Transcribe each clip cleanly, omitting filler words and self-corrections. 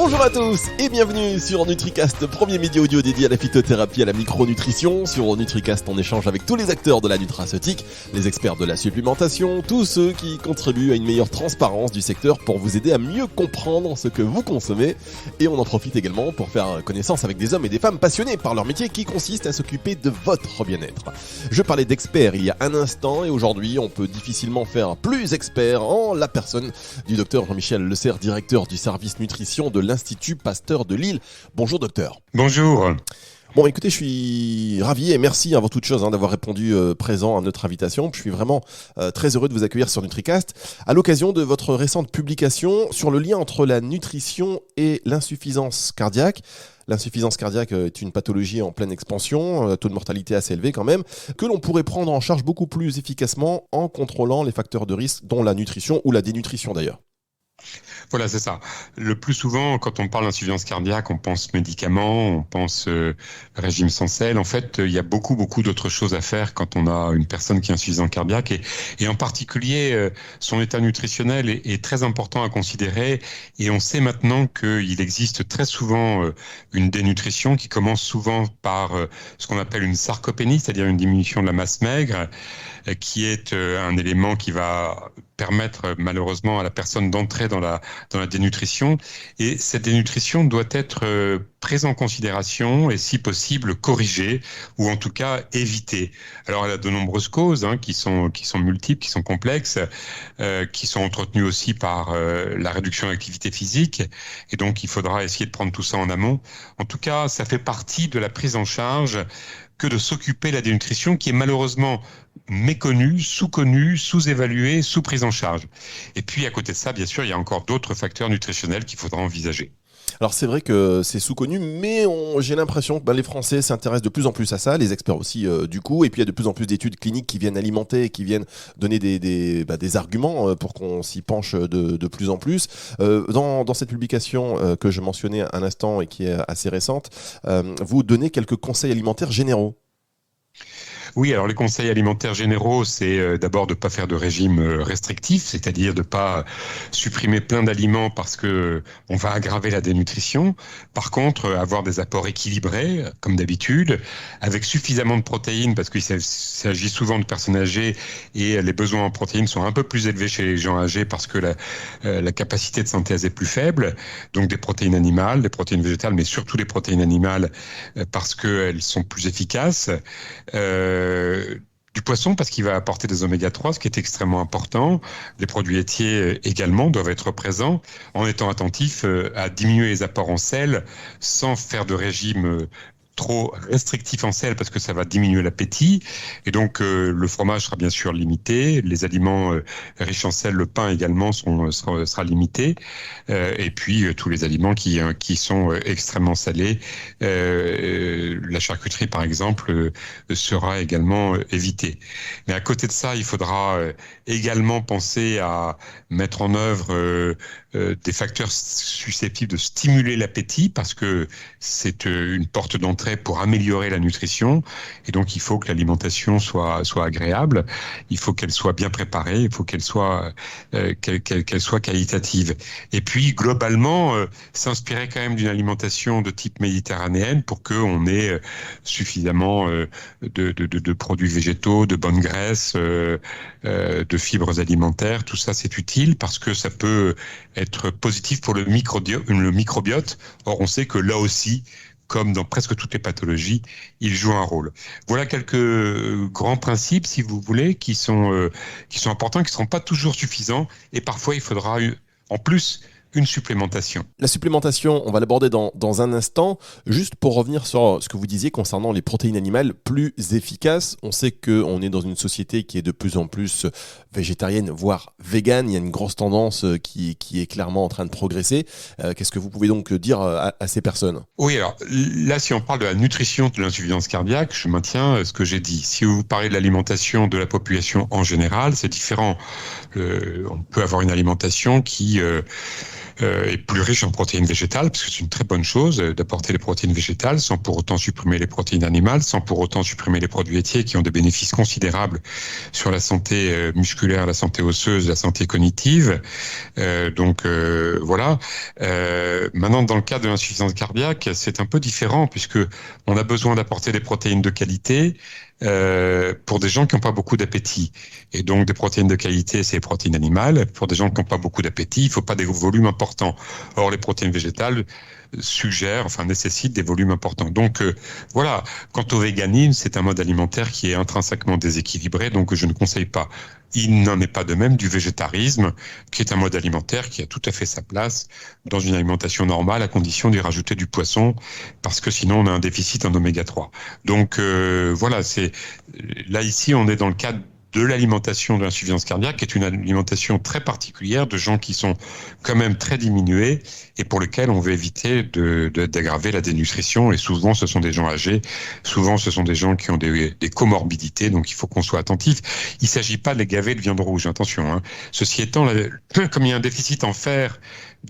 Bonjour à tous et bienvenue sur NutriCast, premier média audio dédié à la phytothérapie et à la micronutrition. Sur NutriCast, on échange avec tous les acteurs de la nutraceutique, les experts de la supplémentation, tous ceux qui contribuent à une meilleure transparence du secteur pour vous aider à mieux comprendre ce que vous consommez. Et on en profite également pour faire connaissance avec des hommes et des femmes passionnés par leur métier qui consiste à s'occuper de votre bien-être. Je parlais d'experts il y a un instant et aujourd'hui, on peut difficilement faire plus expert en la personne du docteur Jean-Michel Lecerf, directeur du service nutrition de l'Institut Pasteur de Lille. Bonjour docteur. Bonjour. Bon, écoutez, je suis ravi et merci avant toute chose d'avoir répondu présent à notre invitation. Je suis vraiment très heureux de vous accueillir sur NutriCast à l'occasion de votre récente publication sur le lien entre la nutrition et l'insuffisance cardiaque. L'insuffisance cardiaque est une pathologie en pleine expansion, taux de mortalité assez élevé quand même, que l'on pourrait prendre en charge beaucoup plus efficacement en contrôlant les facteurs de risque, dont la nutrition ou la dénutrition d'ailleurs. Voilà, c'est ça. Le plus souvent, quand on parle d'insuffisance cardiaque, on pense médicaments, on pense régime sans sel. En fait, il y a beaucoup d'autres choses à faire quand on a une personne qui est insuffisante cardiaque. Et en particulier, son état nutritionnel est très important à considérer. Et on sait maintenant qu'il existe très souvent une dénutrition qui commence souvent par ce qu'on appelle une sarcopénie, c'est-à-dire une diminution de la masse maigre, qui est un élément qui va permettre malheureusement à la personne d'entrer dans la dénutrition. Et cette dénutrition doit être prise en considération et si possible corrigée ou en tout cas évitée. Alors elle a de nombreuses causes qui sont multiples, qui sont complexes, qui sont entretenues aussi par la réduction de l'activité physique. Et donc il faudra essayer de prendre tout ça en amont. En tout cas, ça fait partie de la prise en charge que de s'occuper de la dénutrition qui est malheureusement méconnue, sous-connue, sous-évaluée, sous-prise en charge. Et puis à côté de ça, bien sûr, il y a encore d'autres facteurs nutritionnels qu'il faudra envisager. Alors c'est vrai que c'est sous-connu, mais j'ai l'impression que les Français s'intéressent de plus en plus à ça, les experts aussi du coup, et puis il y a de plus en plus d'études cliniques qui viennent alimenter, qui viennent donner des arguments pour qu'on s'y penche de plus en plus. Dans cette publication que je mentionnais un instant et qui est assez récente, vous donnez quelques conseils alimentaires généraux. Oui, alors les conseils alimentaires généraux, c'est d'abord de ne pas faire de régime restrictif, c'est-à-dire de ne pas supprimer plein d'aliments parce que on va aggraver la dénutrition. Par contre, avoir des apports équilibrés, comme d'habitude, avec suffisamment de protéines, parce qu'il s'agit souvent de personnes âgées et les besoins en protéines sont un peu plus élevés chez les gens âgés parce que la capacité de synthèse est plus faible. Donc des protéines animales, des protéines végétales, mais surtout des protéines animales parce qu'elles sont plus efficaces. Du poisson parce qu'il va apporter des oméga 3, ce qui est extrêmement important. Les produits laitiers également doivent être présents en étant attentifs à diminuer les apports en sel sans faire de régime trop restrictif en sel parce que ça va diminuer l'appétit et donc le fromage sera bien sûr limité, les aliments riches en sel, le pain également sera limité et puis tous les aliments qui sont extrêmement salés, la charcuterie par exemple sera également évitée. Mais à côté de ça, il faudra également penser à mettre en œuvre des facteurs susceptibles de stimuler l'appétit parce que c'est une porte d'entrée pour améliorer la nutrition et donc il faut que l'alimentation soit agréable, il faut qu'elle soit bien préparée, il faut qu'elle soit qualitative et puis globalement s'inspirer quand même d'une alimentation de type méditerranéenne pour qu'on ait suffisamment de produits végétaux, de bonnes graisses, de fibres alimentaires, tout ça c'est utile parce que ça peut être positif pour le microbiote. Or on sait que là aussi, comme dans presque toutes les pathologies, il joue un rôle. Voilà quelques grands principes, si vous voulez, qui sont importants, qui ne seront pas toujours suffisants, et parfois il faudra en plus une supplémentation. La supplémentation, on va l'aborder dans un instant. Juste pour revenir sur ce que vous disiez concernant les protéines animales plus efficaces, on sait qu'on est dans une société qui est de plus en plus végétarienne, voire végane. Il y a une grosse tendance qui est clairement en train de progresser. Qu'est-ce que vous pouvez donc dire à ces personnes ? Oui, alors là, si on parle de la nutrition de l'insuffisance cardiaque, je maintiens ce que j'ai dit. Si vous parlez de l'alimentation de la population en général, c'est différent. On peut avoir une alimentation qui est plus riche en protéines végétales, parce que c'est une très bonne chose d'apporter les protéines végétales sans pour autant supprimer les protéines animales, sans pour autant supprimer les produits laitiers qui ont des bénéfices considérables sur la santé musculaire, la santé osseuse, la santé cognitive. Voilà. Maintenant, dans le cas de l'insuffisance cardiaque, c'est un peu différent puisque on a besoin d'apporter des protéines de qualité pour des gens qui n'ont pas beaucoup d'appétit. Et donc, des protéines de qualité, c'est les protéines animales. Pour des gens qui n'ont pas beaucoup d'appétit, il ne faut pas des volumes importants. Or, les protéines végétales nécessitent des volumes importants. Donc, voilà. Quant au véganisme, c'est un mode alimentaire qui est intrinsèquement déséquilibré, donc je ne conseille pas. Il n'en est pas de même du végétarisme, qui est un mode alimentaire qui a tout à fait sa place dans une alimentation normale, à condition d'y rajouter du poisson, parce que sinon on a un déficit en oméga 3. Donc voilà, là ici on est dans le cadre de l'alimentation de l'insuffisance cardiaque, qui est une alimentation très particulière de gens qui sont quand même très diminués et pour lesquels on veut éviter d'aggraver la dénutrition. Et souvent, ce sont des gens âgés, souvent ce sont des gens qui ont des comorbidités, donc il faut qu'on soit attentif. Il ne s'agit pas de les gaver de viande rouge, attention. Hein. Ceci étant, comme il y a un déficit en fer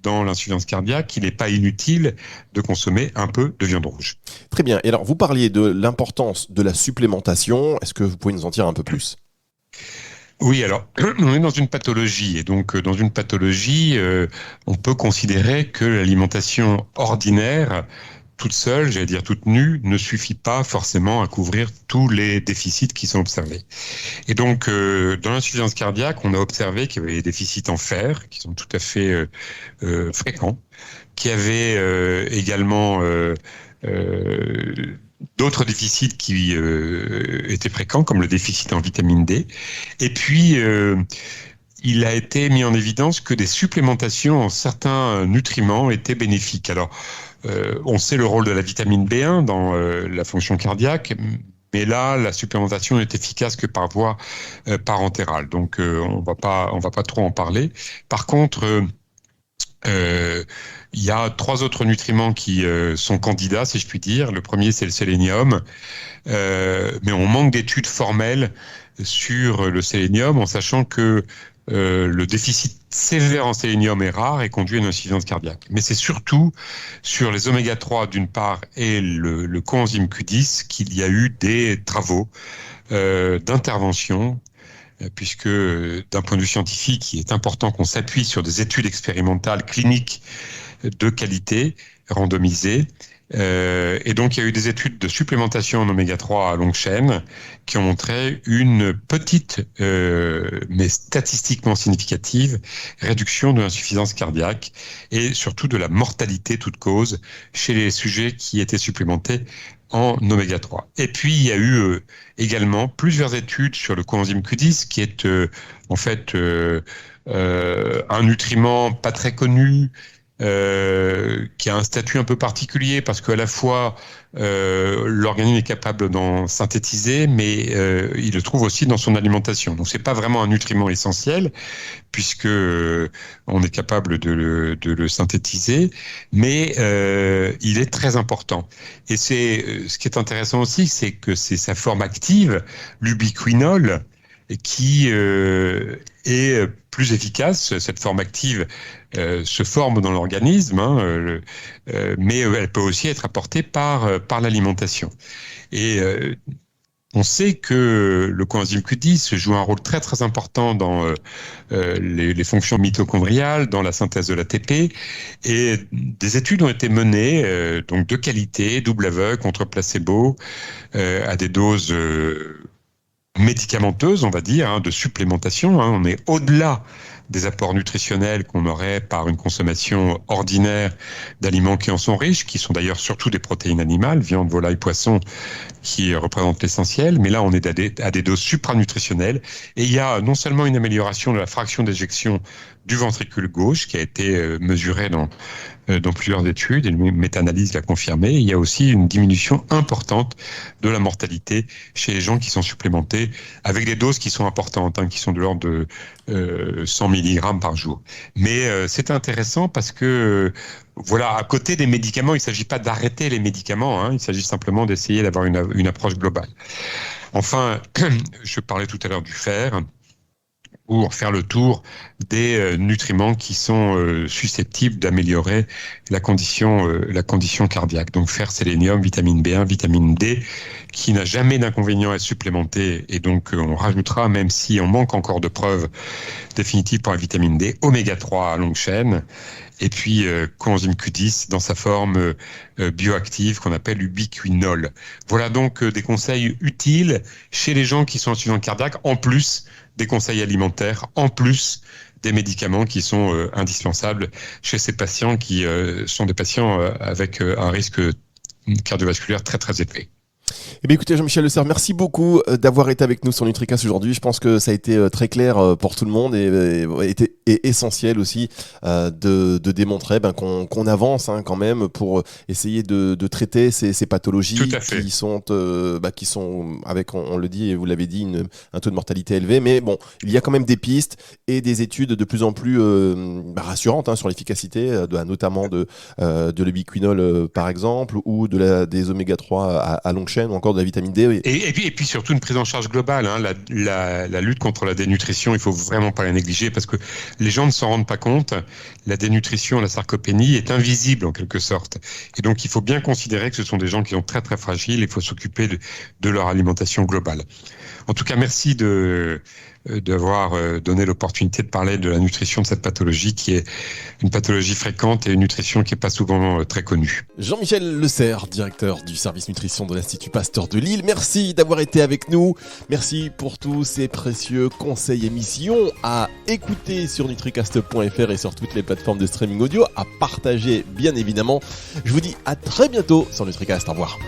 dans l'insuffisance cardiaque, il n'est pas inutile de consommer un peu de viande rouge. Très bien. Et alors, vous parliez de l'importance de la supplémentation. Est-ce que vous pouvez nous en dire un peu plus ? Oui, alors, on est dans une pathologie. Et donc, dans une pathologie, on peut considérer que l'alimentation ordinaire, toute seule, j'allais dire toute nue, ne suffit pas forcément à couvrir tous les déficits qui sont observés. Et donc, dans l'insuffisance cardiaque, on a observé qu'il y avait des déficits en fer, qui sont tout à fait fréquents, qu'il y avait également d'autres déficits qui étaient fréquents, comme le déficit en vitamine D. Et puis, il a été mis en évidence que des supplémentations en certains nutriments étaient bénéfiques. Alors, on sait le rôle de la vitamine B1 dans la fonction cardiaque, mais là, la supplémentation n'est efficace que par voie parentérale. Donc, on va pas trop en parler. Par contre, il y a 3 autres nutriments qui sont candidats, si je puis dire. Le premier, c'est le sélénium, mais on manque d'études formelles sur le sélénium, en sachant que le déficit sévère en sélénium est rare et conduit à une insuffisance cardiaque. Mais c'est surtout sur les oméga 3 d'une part et le coenzyme Q10 qu'il y a eu des travaux d'intervention, puisque d'un point de vue scientifique, il est important qu'on s'appuie sur des études expérimentales cliniques de qualité, randomisées. Et donc, il y a eu des études de supplémentation en oméga 3 à longue chaîne qui ont montré une petite, mais statistiquement significative, réduction de l'insuffisance cardiaque et surtout de la mortalité toute cause chez les sujets qui étaient supplémentés en oméga 3. Et puis, il y a eu également plusieurs études sur le coenzyme Q10, qui est en fait un nutriment pas très connu, qui a un statut un peu particulier parce qu'à la fois l'organisme est capable d'en synthétiser, mais il le trouve aussi dans son alimentation. Donc c'est pas vraiment un nutriment essentiel puisque on est capable de le synthétiser, mais il est très important. Et c'est ce qui est intéressant aussi, c'est que c'est sa forme active, l'ubiquinol, qui est plus efficace. Cette forme active se forme dans l'organisme, mais elle peut aussi être apportée par l'alimentation. Et on sait que le coenzyme Q10 joue un rôle très très important dans les fonctions mitochondriales, dans la synthèse de l'ATP, et des études ont été menées, donc de qualité, double aveugle, contre placebo, à des doses médicamenteuse, on va dire, de supplémentation. On est au-delà des apports nutritionnels qu'on aurait par une consommation ordinaire d'aliments qui en sont riches, qui sont d'ailleurs surtout des protéines animales, viande, volaille, poisson, qui représentent l'essentiel. Mais là, on est à des doses supranutritionnelles. Et il y a non seulement une amélioration de la fraction d'éjection du ventricule gauche, qui a été mesurée dans plusieurs études, et une méta-analyse l'a confirmé. Il y a aussi une diminution importante de la mortalité chez les gens qui sont supplémentés avec des doses qui sont importantes, qui sont de l'ordre de 100 mg par jour. Mais c'est intéressant parce que voilà, à côté des médicaments, il ne s'agit pas d'arrêter les médicaments, il s'agit simplement d'essayer d'avoir une approche globale. Enfin, je parlais tout à l'heure du fer. pour faire le tour des nutriments qui sont susceptibles d'améliorer la condition cardiaque. Donc fer, sélénium, vitamine B1, vitamine D, qui n'a jamais d'inconvénient à supplémenter, et donc on rajoutera, même si on manque encore de preuves définitives pour la vitamine D, oméga 3 à longue chaîne, et puis coenzyme Q10 dans sa forme bioactive qu'on appelle ubiquinol. Voilà donc des conseils utiles chez les gens qui sont insuffisants cardiaques, en plus des conseils alimentaires, en plus des médicaments qui sont indispensables chez ces patients qui sont des patients avec un risque cardiovasculaire très très élevé. Eh bien, écoutez, Jean-Michel Le Serre, merci beaucoup d'avoir été avec nous sur NutriCast aujourd'hui. Je pense que ça a été très clair pour tout le monde et essentiel aussi de démontrer qu'on avance quand même pour essayer de traiter ces pathologies qui sont avec, on le dit et vous l'avez dit, un taux de mortalité élevé. Mais bon, il y a quand même des pistes et des études de plus en plus rassurantes sur l'efficacité, notamment de l'ubiquinol par exemple, ou des oméga 3 à longue chaîne, ou encore de la vitamine D. Et puis surtout une prise en charge globale. La lutte contre la dénutrition, il faut vraiment pas la négliger, parce que les gens ne s'en rendent pas compte. La dénutrition, la sarcopénie est invisible en quelque sorte. Et donc il faut bien considérer que ce sont des gens qui sont très très fragiles. Il faut s'occuper de leur alimentation globale. En tout cas, merci d'avoir donné l'opportunité de parler de la nutrition, de cette pathologie qui est une pathologie fréquente et une nutrition qui n'est pas souvent très connue. Jean-Michel Le Serre, directeur du service nutrition de l'Institut Pasteur de Lille, merci d'avoir été avec nous. Merci pour tous ces précieux conseils et missions à écouter sur nutricast.fr et sur toutes les plateformes de streaming audio, à partager bien évidemment. Je vous dis à très bientôt sur NutriCast. Au revoir.